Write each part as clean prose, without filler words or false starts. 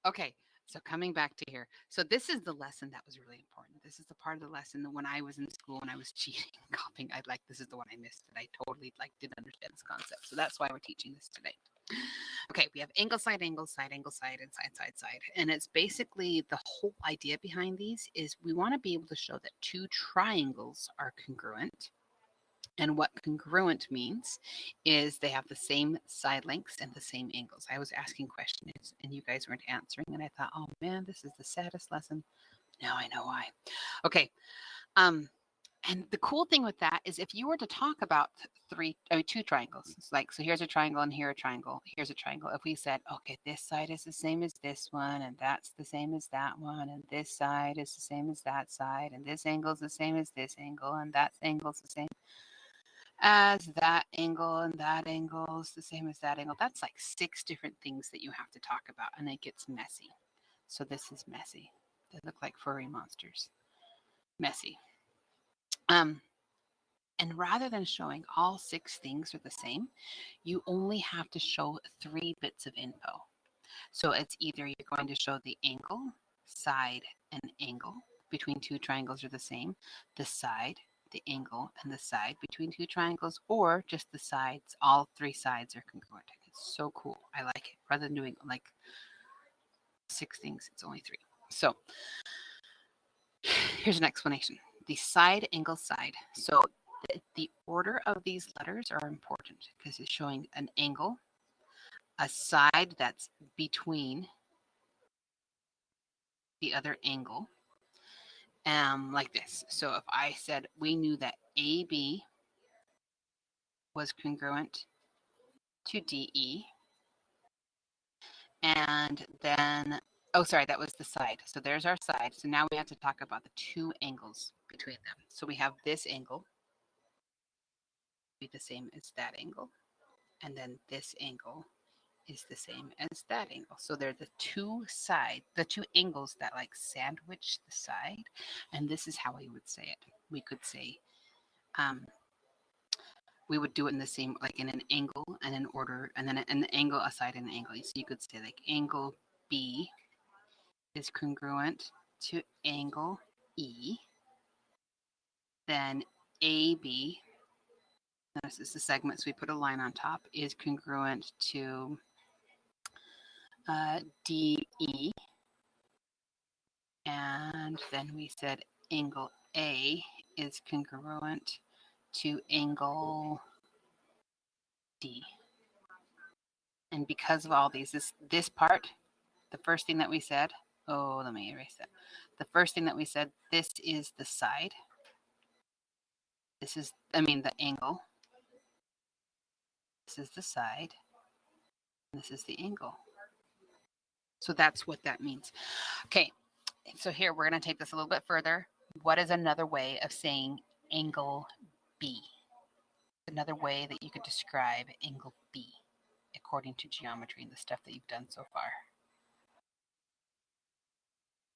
Okay, so coming back to here. So this is the lesson that was really important. This is the part of the lesson that when I was in school and I was cheating, copying, I like this is the one I missed that I totally like didn't understand this concept. So that's why we're teaching this today. Okay, we have angle, side, and side, and side, side, side. And it's basically the whole idea behind these is we want to be able to show that two triangles are congruent. And what congruent means is they have the same side lengths and the same angles. I was asking questions and you guys weren't answering. And I thought, oh man, this is the saddest lesson. Now I know why. Okay. And the cool thing with that is if you were to talk about two triangles, it's like, so here's a triangle and here a triangle, here's a triangle. If we said, okay, this side is the same as this one, and that's the same as that one, and this side is the same as that side, and this angle is the same as this angle, and that angle is the same as that angle, and that angle is the same as that angle. That's like 6 different things that you have to talk about, and it gets messy. So this is messy. They look like furry monsters. Messy. And rather than showing all 6 things are the same, you only have to show 3 bits of info. So it's either you're going to show the angle, side, and angle between 2 triangles are the same, the side, the angle, and the side between 2 triangles, or just the sides, all 3 sides are congruent. It's so cool. I like it. Rather than doing like 6 things, it's only 3. So here's an explanation. The side, angle, side. So the order of these letters are important because it's showing an angle, a side that's between the other angle, like this. So if I said we knew that AB was congruent to DE, and then, oh, sorry, that was the side. So there's our side. So now we have to talk about the 2 angles between them. So we have this angle be the same as that angle, and then this angle is the same as that angle. So they're the 2 angles that like sandwich the side, and this is how we would say it. We could say, we would do it in the same, like in an angle and an order, and then an angle, a side, and an angle. So you could say like angle B is congruent to angle E, then AB, this is the segment, so we put a line on top, is congruent to DE, and then we said angle A is congruent to angle D. And because of all these, this part, the first thing that we said, oh, let me erase that. The first thing that we said, this is the side. This is, the angle. This is the side. And this is the angle. So that's what that means. Okay, so here we're going to take this a little bit further. What is another way of saying angle B? Another way that you could describe angle B according to geometry and the stuff that you've done so far.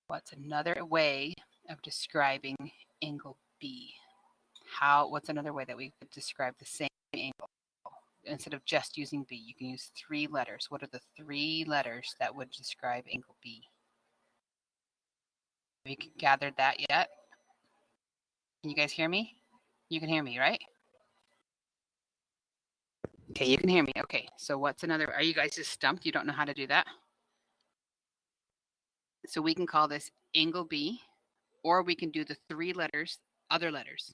What's another way of describing angle B? What's another way that we could describe the same angle? Instead of just using B, you can use 3 letters. What are the 3 letters that would describe angle B? Have you gathered that yet? Can you guys hear me? You can hear me, right? Okay, you can hear me. Okay, so what's another? Are you guys just stumped? You don't know how to do that? So we can call this angle B, or we can do the 3 letters, other letters.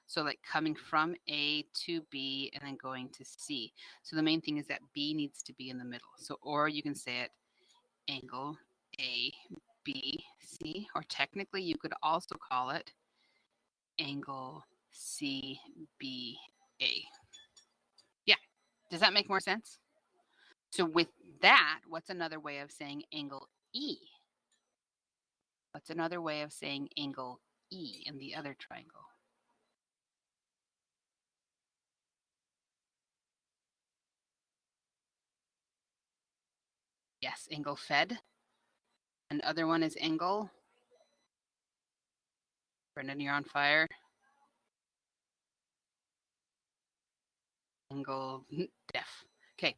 So like coming from A to B and then going to C. So the main thing is that B needs to be in the middle. So, or you can say it angle A, B, C, or technically you could also call it angle C, B, A. Yeah, does that make more sense? So with that, what's another way of saying angle E? What's another way of saying angle E in the other triangle? Yes, angle fed. And the other one is angle. Brendan, you're on fire. Angle def. Okay.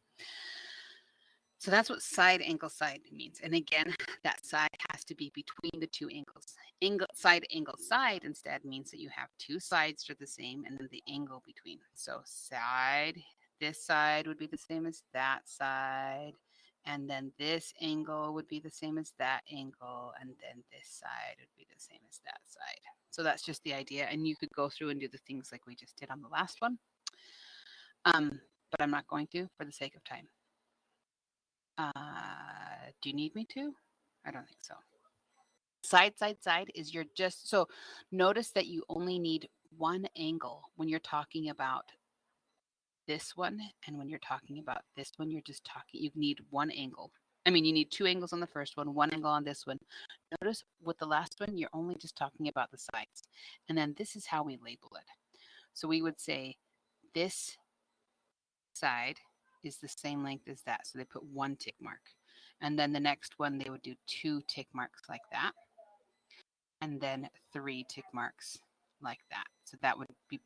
So that's what side angle side means. And again, that side has to be between the two angles. Angle side instead means that you have two sides that are the same and then the angle between. So side, this side would be the same as that side. And then this angle would be the same as that angle. And then this side would be the same as that side. So that's just the idea. And you could go through and do the things like we just did on the last one. But I'm not going to for the sake of time. Do you need me to? I don't think so. Side, side, side is your just, so notice that you only need one angle when you're talking about this one. And when you're talking about this one, you're just talking, you need one angle. I mean, you need two angles on the first one angle on this one. Notice with the last one, you're only just talking about the sides. And then this is how we label it. So we would say this side is the same length as that. So they put one tick mark. And then the next one, they would do two tick marks like that. And then three tick marks like that. So that would be,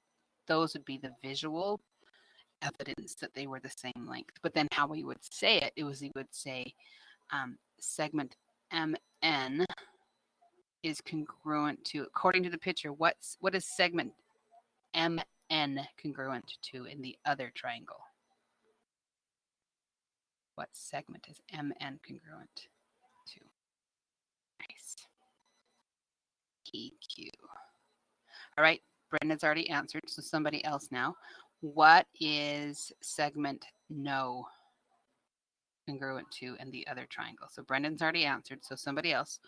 those would be the visual evidence that they were the same length. But then how we would say it, we would say segment MN is congruent to, according to the picture, what is segment MN congruent to in the other triangle? What segment is MN congruent to? Nice. PQ. All right, Brenda's already answered, so somebody else now. What is segment no congruent to in the other triangle? So Brendan's already answered, so somebody else.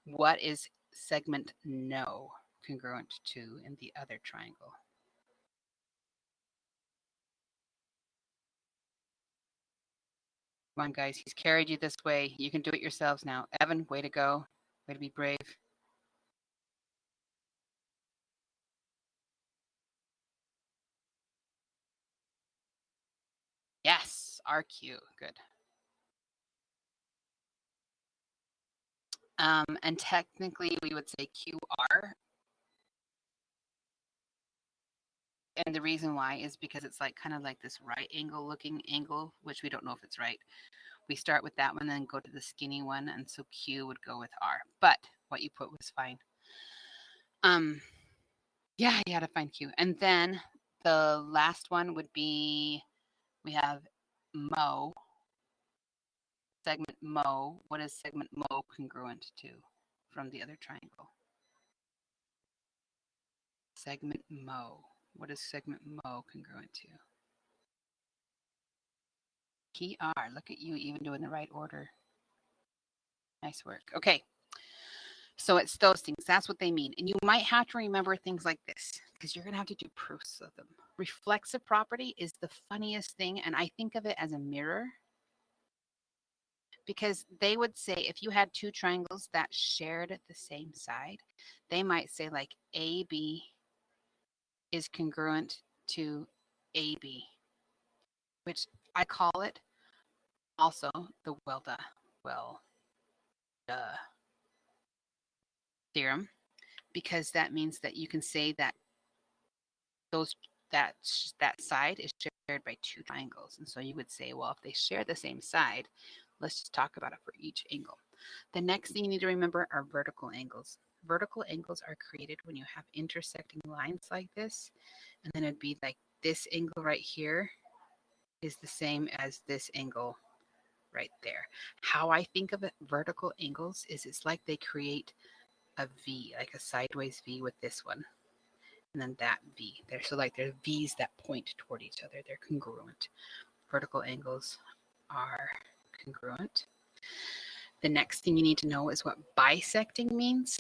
What is segment no congruent to in the other triangle? Come on, guys, he's carried you this way. You can do it yourselves now. Evan, way to go. Way to be brave. Yes, RQ, good. And technically we would say QR. And the reason why is because it's like kind of like this right angle looking angle, which we don't know if it's right. We start with that one, then go to the skinny one, and so Q would go with R. But what you put was fine. Yeah, you had to find Q. And then the last one would be, we have Mo. Segment Mo. What is segment Mo congruent to from the other triangle? Segment Mo. What is segment Mo congruent to? Key R. Look at you even doing the right order. Nice work. Okay. So it's those things. That's what they mean. And you might have to remember things like this because you're going to have to do proofs of them. Reflexive property is the funniest thing. And I think of it as a mirror because they would say if you had two triangles that shared the same side, they might say like AB is congruent to AB, which I call it also the Welda theorem, because that means that you can say that that side is shared by two triangles. And so you would say, well, if they share the same side, let's just talk about it for each angle. The next thing you need to remember are vertical angles. Vertical angles are created when you have intersecting lines like this. And then it'd be like this angle right here is the same as this angle right there. How I think of it, vertical angles is it's like they create a V, like a sideways V with this one. And then that V there. So like there's V's that point toward each other. They're congruent. Vertical angles are congruent. The next thing you need to know is what bisecting means.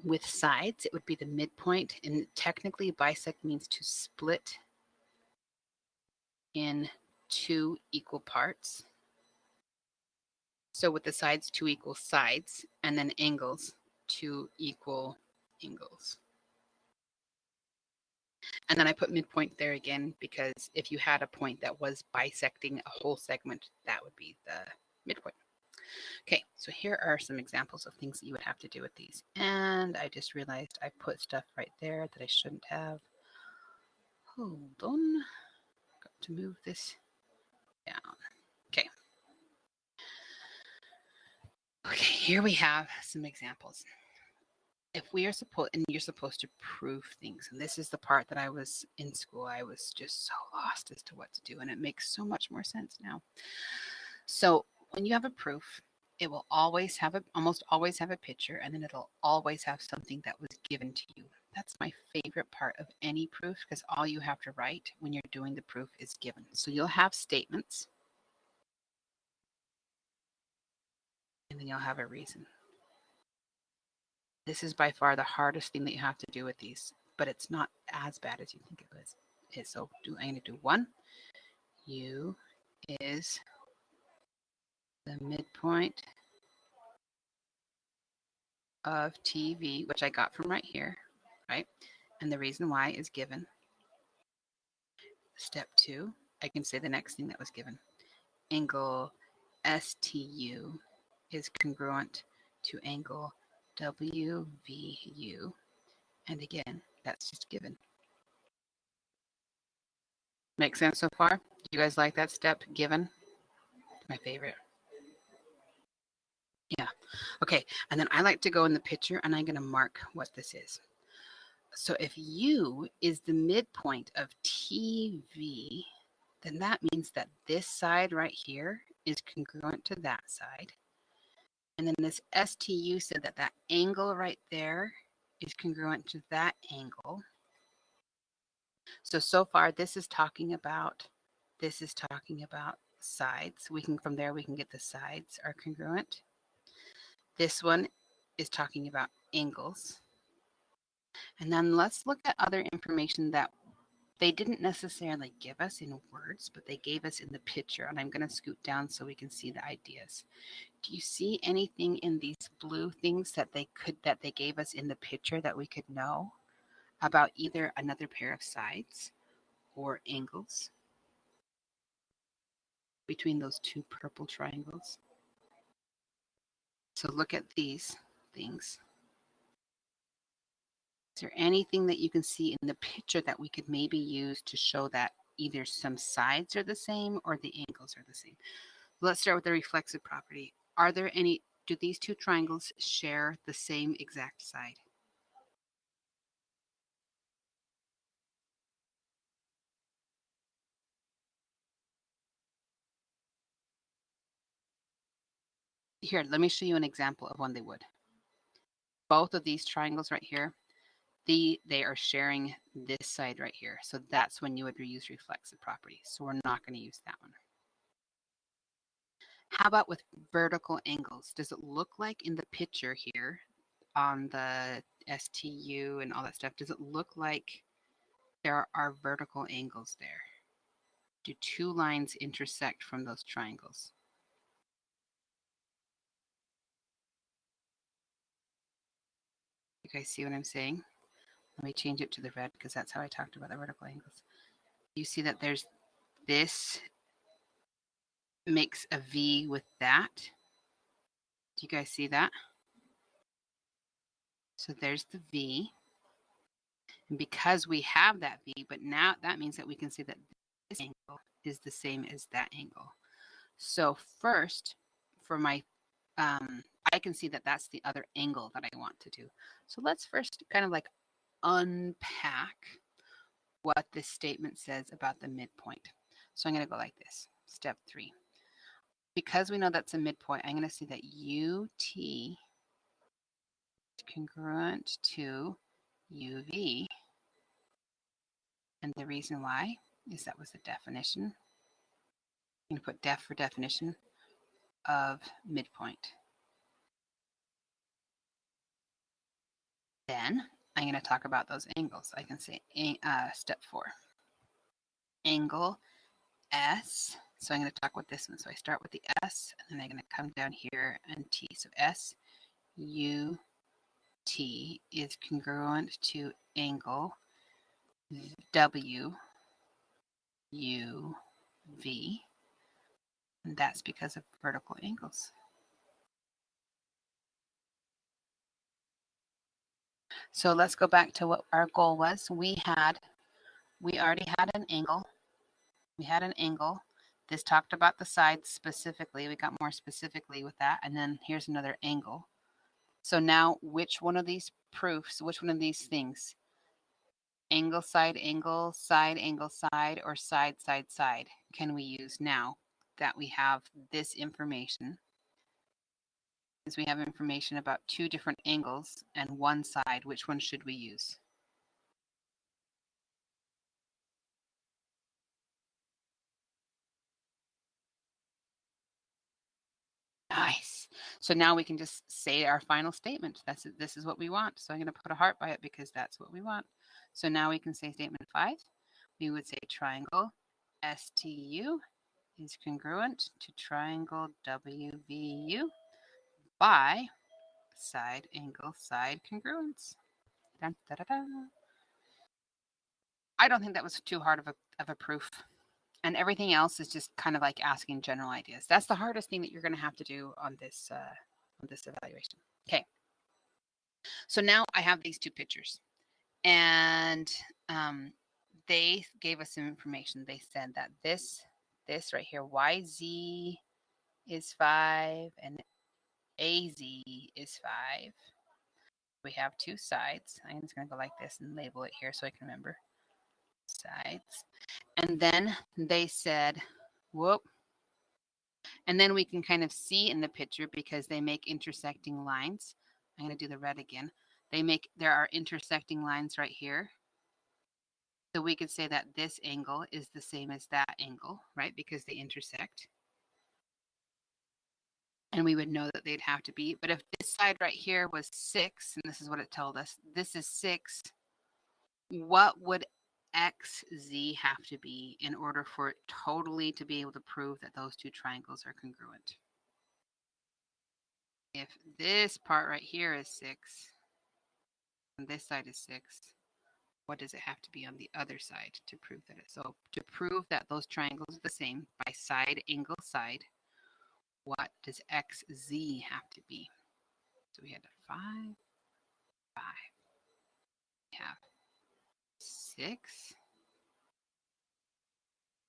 With sides, it would be the midpoint. And technically, bisect means to split in two equal parts. So with the sides, two equal sides, and then angles, two equal angles. And then I put midpoint there again because if you had a point that was bisecting a whole segment, that would be the midpoint. Okay, so here are some examples of things that you would have to do with these. And I just realized I put stuff right there that I shouldn't have. Hold on. Got to move this down. Okay. Okay, here we have some examples. If we are supposed, and you're supposed to prove things, and this is the part that I was in school, I was just so lost as to what to do, and it makes so much more sense now. So when you have a proof, it will always have almost always have a picture, and then it'll always have something that was given to you. That's my favorite part of any proof, because all you have to write when you're doing the proof is given. So you'll have statements, and then you'll have a reason. This is by far the hardest thing that you have to do with these, but it's not as bad as you think it was. So I'm going to do 1. U is the midpoint of TV, which I got from right here, right? And the reason why is given. Step 2, I can say the next thing that was given. Angle STU is congruent to angle WVU. And again, that's just given. Make sense so far? Do you guys like that step, given? My favorite. Yeah. Okay. And then I like to go in the picture, and I'm going to mark what this is. So if U is the midpoint of TV, then that means that this side right here is congruent to that side. And then this STU said that that angle right there is congruent to that angle. So far, this is talking about sides. From there, we can get the sides are congruent. This one is talking about angles. And then let's look at other information that they didn't necessarily give us in words, but they gave us in the picture. And I'm going to scoot down so we can see the ideas. Do you see anything in these blue things that they gave us in the picture that we could know about either another pair of sides or angles between those two purple triangles? So look at these things. Is there anything that you can see in the picture that we could maybe use to show that either some sides are the same or the angles are the same? Let's start with the reflexive property. Do these two triangles share the same exact side? Here, let me show you an example of one they would. Both of these triangles right here, they are sharing this side right here. So that's when you would use reflexive property. So we're not going to use that one. How about with vertical angles? Does it look like in the picture here on the STU and all that stuff, does it look like there are vertical angles there? Do two lines intersect from those triangles? You guys see what I'm saying? Let me change it to the red because that's how I talked about the vertical angles. You see that there's this makes a V with that. Do you guys see that? So there's the V. And because we have that V, but now that means that we can see that this angle is the same as that angle. So first, for my, I can see that that's the other angle that I want to do. So let's first kind of like unpack what this statement says about the midpoint. So I'm going to go like this. Step 3. Because we know that's a midpoint, I'm going to say that UT is congruent to UV. And the reason why is that was the definition. I'm going to put def for definition of midpoint. Then I'm going to talk about those angles. I can say step 4. Angle S. So I'm going to talk with this one. So I start with the S, and then I'm going to come down here and T. So S, U, T is congruent to angle W, U, V. And that's because of vertical angles. So let's go back to what our goal was. We already had an angle. We had an angle This talked about the sides specifically. We got more specifically with that. And then here's another angle. So now which one of these proofs, which one of these things, angle, side, angle, side, angle, side, or side, side, side, can we use now that we have this information? Since we have information about two different angles and one side, which one should we use? Nice. So now we can just say our final statement. This is what we want. So I'm going to put a heart by it because that's what we want. So now we can say statement 5. We would say triangle STU is congruent to triangle WVU by side angle side congruence. Dun, da, da, da. I don't think that was too hard of a proof. And everything else is just kind of like asking general ideas. That's the hardest thing that you're going to have to do on this evaluation. Okay. So now I have these two pictures, and they gave us some information. They said that this right here, YZ is 5 and AZ is 5. We have two sides. I'm just going to go like this and label it here so I can remember. Sides. And then they said, whoop. And then we can kind of see in the picture because they make intersecting lines. I'm going to do the red again. There are intersecting lines right here. So we could say that this angle is the same as that angle, right? Because they intersect. And we would know that they'd have to be. But if this side right here was 6, and this is what it told us, this is 6, what would XZ have to be in order for it totally to be able to prove that those two triangles are congruent? If this part right here is 6, and this side is 6, what does it have to be on the other side to prove that it's so? To prove that those triangles are the same by side angle side, what does XZ have to be? So we had 5, 5. We have 6.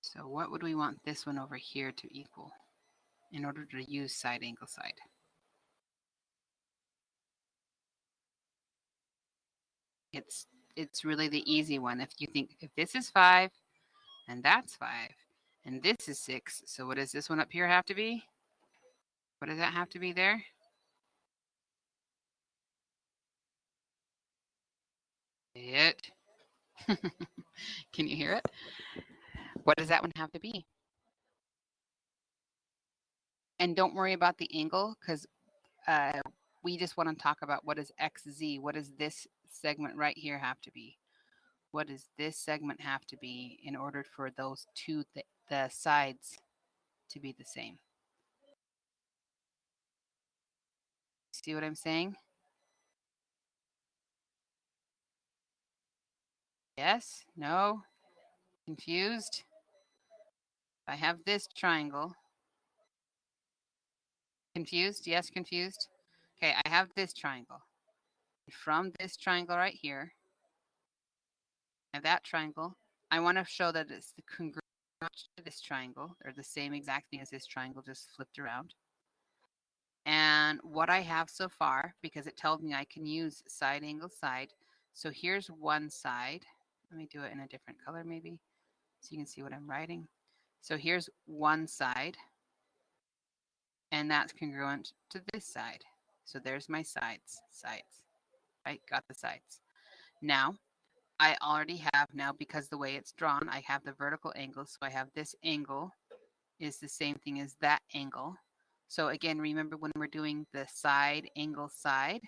So what would we want this one over here to equal in order to use side angle side? It's really the easy one. If you think if this is 5 and that's 5 and this is 6, so what does this one up here have to be? What does that have to be there? It. Can you hear it? What does that one have to be? And don't worry about the angle because we just want to talk about what is XZ. What does this segment right here have to be? What does this segment have to be in order for those two, the sides to be the same? See what I'm saying? Yes? No? Confused? I have this triangle. Confused? Yes, confused? Okay, I have this triangle. From this triangle right here, and that triangle, I want to show that it's the congruent to this triangle. They're the same exact thing as this triangle, just flipped around. And what I have so far, because it told me I can use side angle side. So here's one side. Let me do it in a different color maybe, so you can see what I'm writing. So here's one side, and that's congruent to this side. So there's my sides, right? Got the sides. Now, I already have now, because the way it's drawn, I have the vertical angle. So I have this angle is the same thing as that angle. So again, remember when we're doing the side angle side,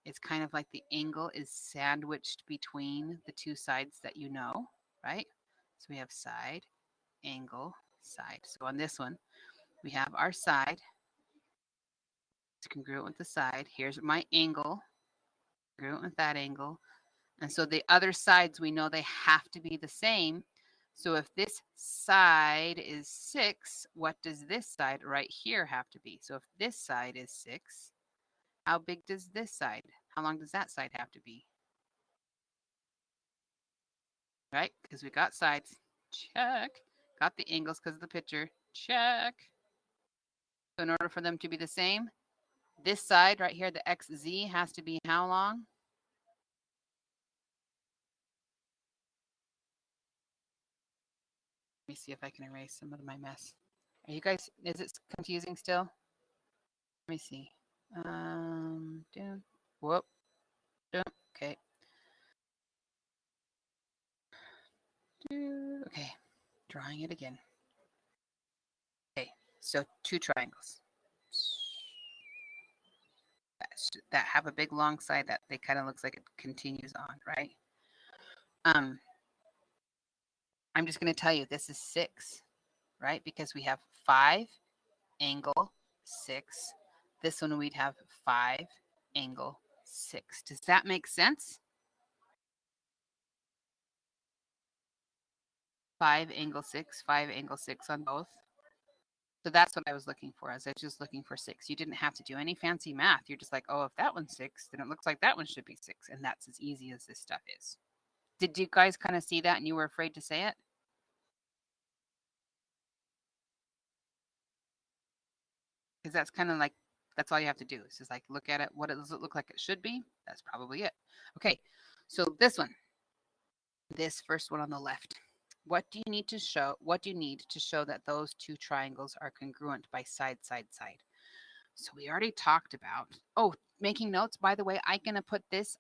it's kind of like the angle is sandwiched between the two sides that you know, right? So we have side, angle, side. So on this one, we have our side. It's congruent with the side. Here's my angle, congruent with that angle. And so the other sides, we know they have to be the same. So if this side is 6, what does this side right here have to be? So if this side is 6, how big does this side? How long does that side have to be? Right? Because we got sides. Check. Got the angles because of the picture. Check. So in order for them to be the same, this side right here, the XZ, has to be how long? Let me see if I can erase some of my mess. Are you guys, is it confusing still? Let me see. Whoop. Okay. Okay. Drawing it again. Okay. So 2 triangles that have a big long side that they kind of looks like it continues on, right? I'm just going to tell you this is 6, right? Because we have 5 angle 6. This one we'd have 5 angle 6. Does that make sense? 5 angle 6, 5 angle 6 on both. So that's what I was looking for. I was just looking for 6. You didn't have to do any fancy math. You're just like, oh, if that one's 6, then it looks like that one should be 6. And that's as easy as this stuff is. Did you guys kind of see that and you were afraid to say it? Because that's kind of like, that's all you have to do. It's just like, look at it. What does it look like it should be? That's probably it. Okay, so this one, this first one on the left. What do you need to show? What do you need to show that those 2 triangles are congruent by side, side, side? So we already talked about, oh, making notes. By the way, I can put this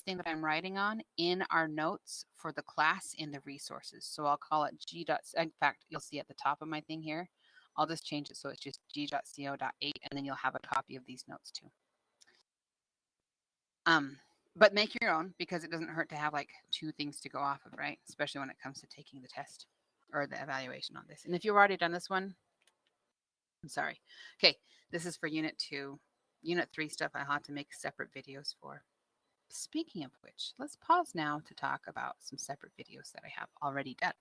thing that I'm writing on in our notes for the class in the resources. So I'll call it G. In fact, you'll see at the top of my thing here, I'll just change it so it's just G.co.8, and then you'll have a copy of these notes too. But make your own, because it doesn't hurt to have like 2 things to go off of, right? Especially when it comes to taking the test or the evaluation on this. And if you've already done this one, I'm sorry. Okay, this is for Unit 2. Unit 3 stuff I had to make separate videos for. Speaking of which, let's pause now to talk about some separate videos that I have already done.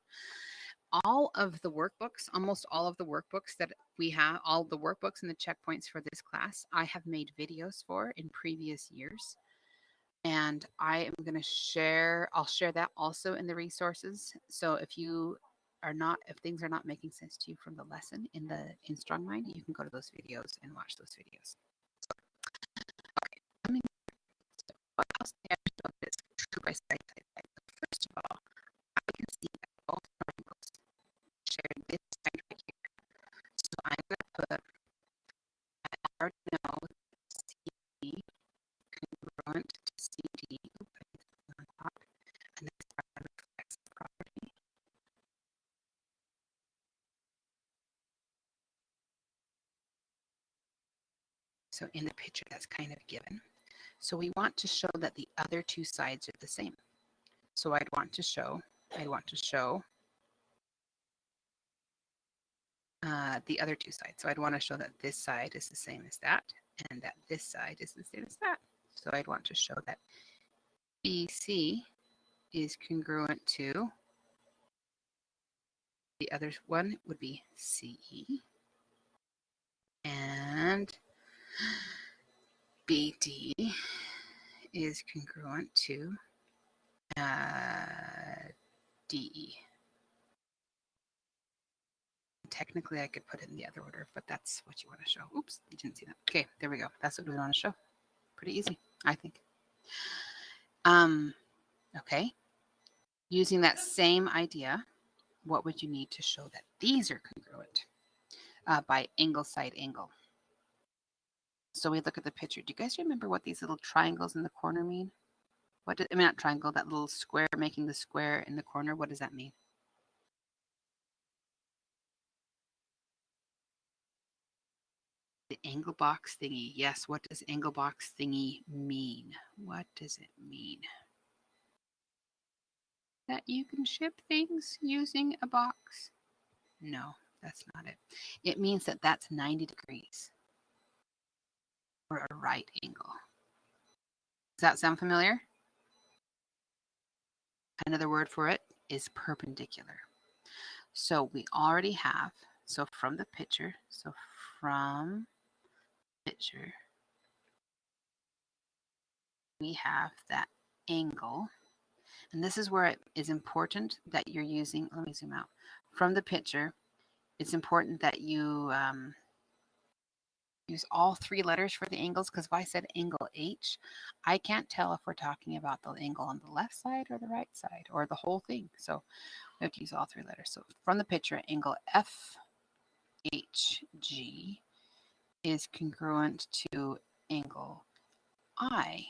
All of the workbooks, almost all of the workbooks that we have, all the workbooks and the checkpoints for this class, I have made videos for in previous years. And I am going to share, I'll share that also in the resources. So if you are not, if things are not making sense to you from the lesson in Strong Mind, you can go to those videos and watch those videos. Okay, what else I show this true by side, side, side. First of all, I can see that both triangles share this side right here. So I'm going to put, I already know CD congruent to CD, on top, and this reflects the property. So in the picture, that's kind of given. So we want to show that the other 2 sides are the same. So I'd want to show the other 2 sides. So I'd want to show that this side is the same as that, and that this side is the same as that. So I'd want to show that BC is congruent to the other one would be CE, and BD is congruent to DE. Technically, I could put it in the other order, but that's what you want to show. Oops, you didn't see that. Okay, there we go. That's what we want to show. Pretty easy, I think. Okay. Using that same idea, what would you need to show that these are congruent by angle side angle? So we look at the picture. Do you guys remember what these little triangles in the corner mean? What I mean, not triangle, that little square making the square in the corner. What does that mean? The angle box thingy. Yes, what does angle box thingy mean? What does it mean? That you can ship things using a box? No, that's not it. It means that that's 90 degrees or a right angle. Does that sound familiar? Another word for it is perpendicular. So we already have, so from the picture, we have that angle. And this is where it is important that you're using, let me zoom out. From the picture, it's important that you use all three letters for the angles, because if I said angle H, I can't tell if we're talking about the angle on the left side or the right side or the whole thing. So we have to use all three letters. So from the picture, angle FHG is congruent to angle I.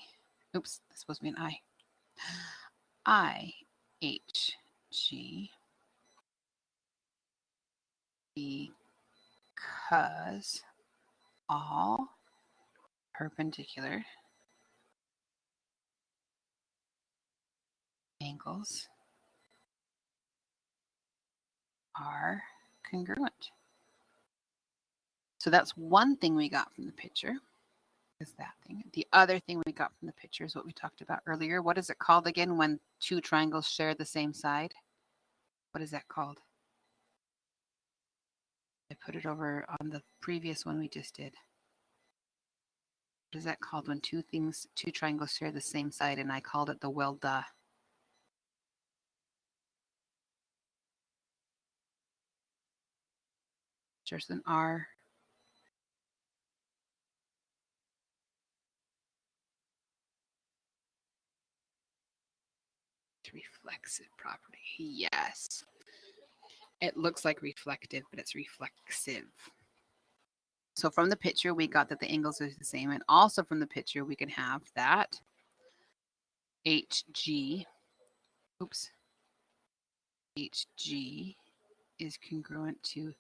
Oops, that's supposed to be an I. IHG, because all perpendicular angles are congruent. So that's one thing we got from the picture, is that thing. The other thing we got from the picture is what we talked about earlier. What is it called again when two triangles share the same side? What is that called? I put it over on the previous one we just did. What is that called when two triangles share the same side, and I called it the well duh. There's an R. Reflexive property. Yes. It looks like reflective, but it's reflexive. So from the picture, we got that the angles are the same. And also from the picture, we can have that HG, oops, HG is congruent to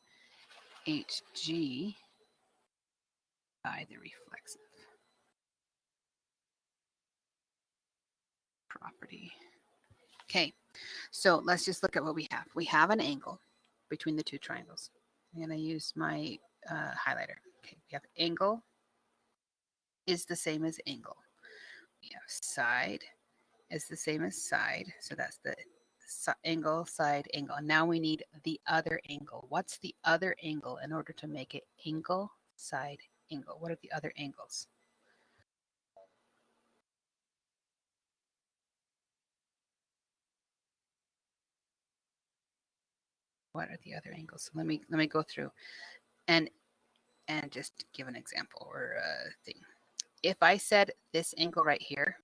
HG by the reflexive property. Okay, so let's just look at what we have. We have an angle between the two triangles. I'm going to use my highlighter. Okay, we have angle is the same as angle. We have side is the same as side. So that's the angle, side, angle. Now we need the other angle. What's the other angle in order to make it angle, side, angle? What are the other angles? What are the other angles? So let me go through and just give an example or a thing. If I said this angle right here,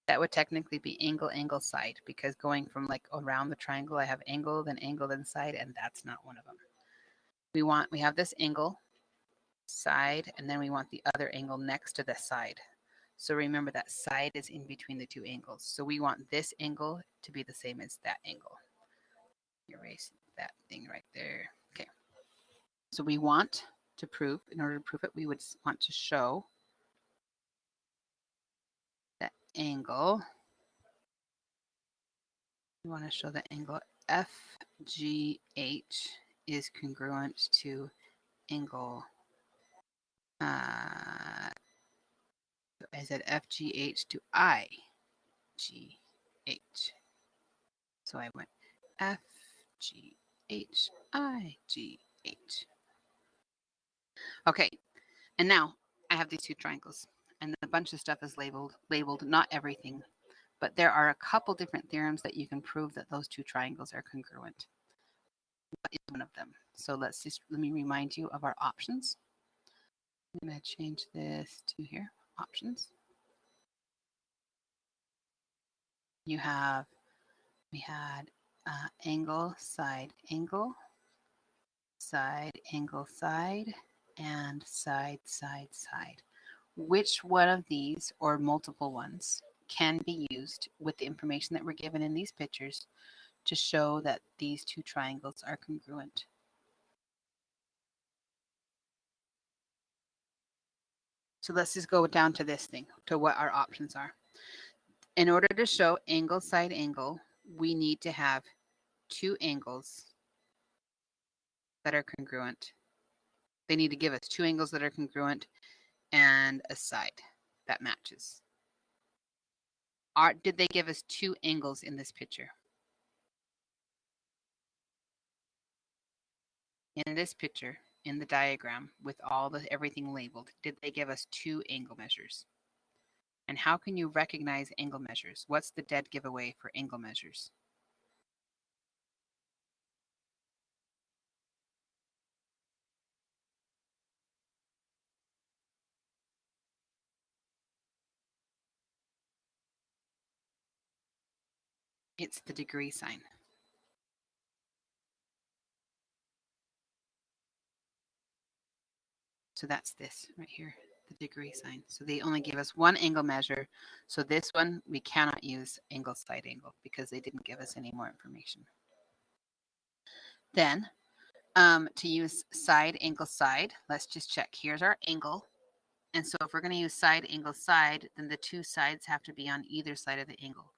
that would technically be angle, angle, side, because going from like around the triangle, I have angle, then side, and that's not one of them. We have this angle, side, and then we want the other angle next to the side. So remember that side is in between the two angles. So we want this angle to be the same as that angle. Erase that thing right there. Okay. So we want to prove, in order to prove it, we would want to show that angle. We want to show that angle FGH is congruent to angle, I said FGH to IGH. So I went FGH, IGH. Okay, and now I have these two triangles, and a bunch of stuff is labeled, not everything, but there are a couple different theorems that you can prove that those two triangles are congruent. What is one of them? So let me remind you of our options. I'm going to change this to here, options. We had angle, side, angle, side, angle, side, and side, side, side. Which one of these, or multiple ones, can be used with the information that we're given in these pictures to show that these two triangles are congruent? So let's just go down to this thing, to what our options are. In order to show angle, side, angle, we need to have two angles that are congruent. They need to give us two angles that are congruent and a side that matches. Did they give us two angles in this picture? In this picture, in the diagram, with everything labeled, did they give us two angle measures? And how can you recognize angle measures? What's the dead giveaway for angle measures? It's the degree sign. So that's this right here, the degree sign. So they only gave us one angle measure. So this one, we cannot use angle side angle because they didn't give us any more information. Then to use side angle side, let's just check. Here's our angle. And so if we're going to use side angle side, then the two sides have to be on either side of the angle.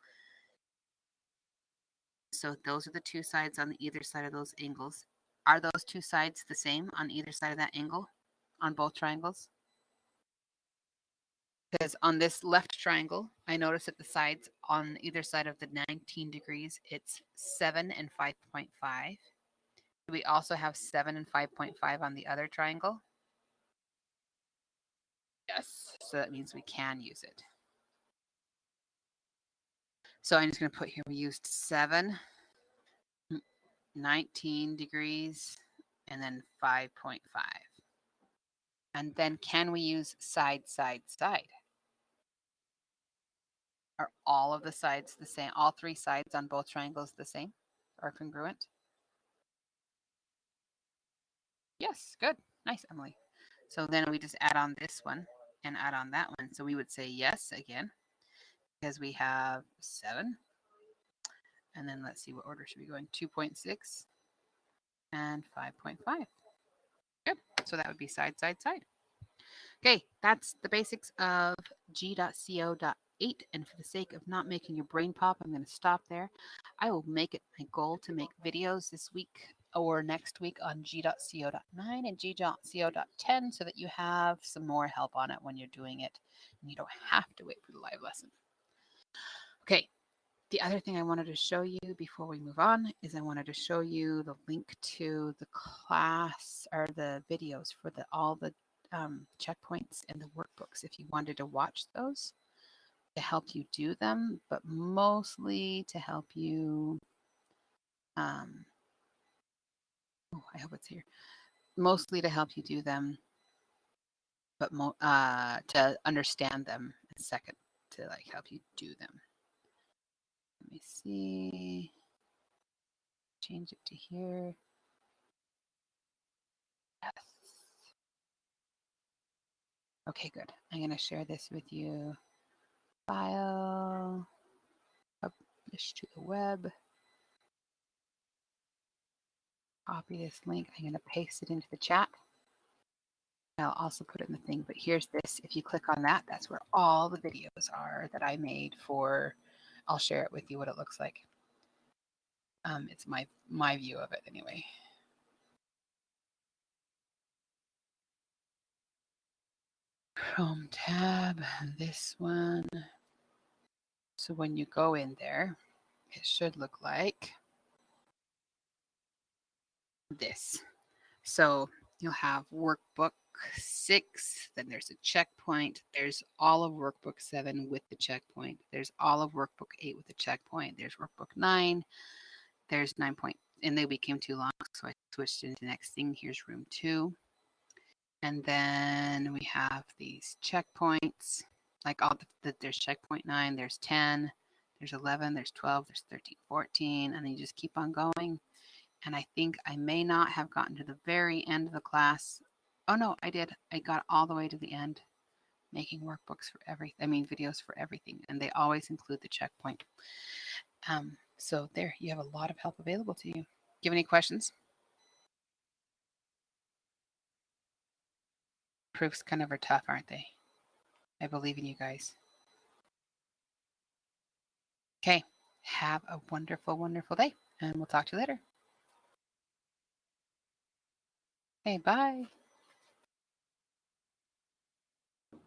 So those are the two sides on either side of those angles. Are those two sides the same on either side of that angle on both triangles? Because on this left triangle, I notice that the sides on either side of the 19 degrees, it's 7 and 5.5. Do we also have 7 and 5.5 on the other triangle? Yes. So that means we can use it. So I'm just going to put here, we used 7, 19 degrees, and then 5.5. And then can we use side, side, side? Are all of the sides the same? All three sides on both triangles the same or congruent? Yes, good. Nice, Emily. So then we just add on this one and add on that one. So we would say yes again because we have 7. And then let's see, what order should we go in? 2.6 and 5.5. Good. So that would be side, side, side. Okay, that's the basics of G.co.8. And for the sake of not making your brain pop, I'm going to stop there. I will make it my goal to make videos this week or next week on G.co.9 and G.co.10 so that you have some more help on it when you're doing it and you don't have to wait for the live lesson. Okay, the other thing I wanted to show you before we move on is I wanted to show you the link to the class or the videos for all the checkpoints and the workbooks if you wanted to watch those to help you do them, but mostly to help you, I hope it's here, mostly to help you do them, but to understand them, and second, to like help you do them. Let me see, change it to here. Yes. Okay, good. I'm going to share this with you. File, publish to the web. Copy this link. I'm going to paste it into the chat. I'll also put it in the thing, but here's this. If you click on that, that's where all the videos are that I made for, I'll share it with you what it looks like. It's my view of it anyway. Chrome tab, this one. So when you go in there, it should look like this. So you'll have workbook 6, then there's a checkpoint. There's all of workbook 7 with the checkpoint. There's all of workbook 8 with the checkpoint. There's workbook 9. There's 9 point, and they became too long, so I switched into the next thing. Here's room 2. And then we have these checkpoints, like all there's checkpoint 9, there's 10, there's 11, there's 12, there's 13, 14, and then you just keep on going. And I think I may not have gotten to the very end of the class. Oh no, I did. I got all the way to the end, making workbooks for videos for everything. And they always include the checkpoint. So there, you have a lot of help available to you. Do you have any questions? Proofs kind of are tough, aren't they? I believe in you guys. Okay, have a wonderful, wonderful day, and we'll talk to you later. Okay, bye.